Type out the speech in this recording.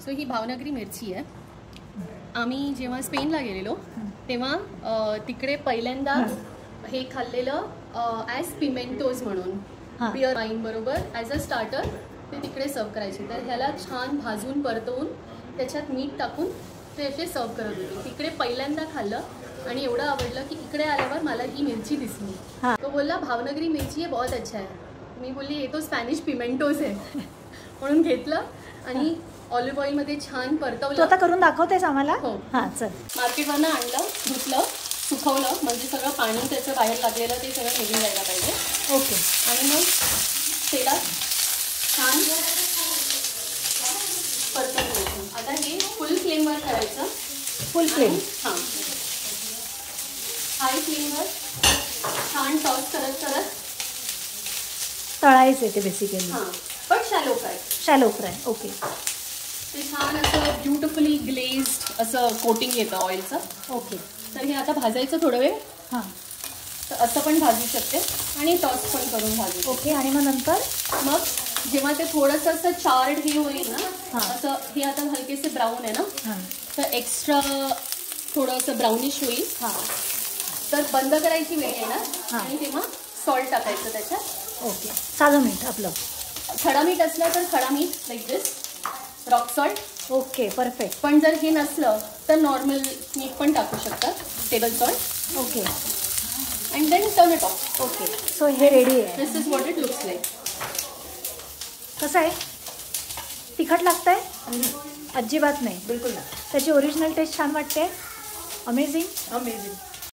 So ही भावनगरी मिरची आहे. आम्ही जेव्हा स्पेनला गेलेलो तेव्हा तिकडे पहिल्यांदा हे खाल्लेलं ॲज पिमेंटोज म्हणून बिअर वाईन बरोबर ॲज अ स्टार्टर ते तिकडे सर्व करायचे. तर ह्याला छान भाजून परतवून त्याच्यात मीठ टाकून ते असे सर्व करत होते. तिकडे पहिल्यांदा खाल्लं आणि एवढं आवडलं की इकडे आल्यावर मला ही मिरची दिसली. तो बोलला भावनगरी मिरची आहे, बहुत अच्छा आहे. मी बोलली हे तो स्पॅनिश पिमेंटोज आहे म्हणून घेतलं आणि ऑलिव्ह ऑइलमध्ये छान परतवलं. तू आता करून दाखवतेस आम्हाला? हो. हां चल. मार्केटवरनं आणलं, धुतलं, सुकवलं म्हणजे सगळं पाणी त्याचं बाहेर लागलेलं ते सगळं निघून जायला पाहिजे. ओके. आणि मग तेलात छान परतवून घ्यायचं. आता हे फुल फ्लेमवर करायचं. फुल फ्लेम? हां. हाय फ्लेमवर छान टॉस करत करत तळायचे ते बेसिकली. हां, पण shallow fry. Shallow fry. Okay. ते छान असं ब्युटिफुली ग्लेज्ड असं कोटिंग येतं ऑइलचं. ओके. तर हे आता भाजायचं थोडं वेळ. हां. तर असं पण भाजू शकते आणि टॉस पण करून भाजू. ओके. आणि मग नंतर मग जेव्हा ते थोडंसं असं चार्ड हे होईल ना, असं हे आता हलकेसे ब्राऊन आहे ना, तर एक्स्ट्रा थोडंसं ब्राउनिश होईल. हां. तर बंद करायची वेळ आहे ना आणि तेव्हा सॉल्ट टाकायचं त्याच्यात. ओके. साधं मीठ आपलं. खडा मीठ असलं तर खडा मीठ लाईक दिस, रॉक सॉल्ट. ओके. परफेक्ट. पण जर हे नसलं तर नॉर्मल मीठ पण टाकू शकतात, table salt. Okay. And then turn it off. Okay. So हे रेडी आहे. This is what it looks like. कसं आहे? तिखट लागतंय? अजिबात नाही. बिलकुल नाही. त्याची ओरिजिनल टेस्ट छान वाटते. अमेझिंग. अमेझिंग.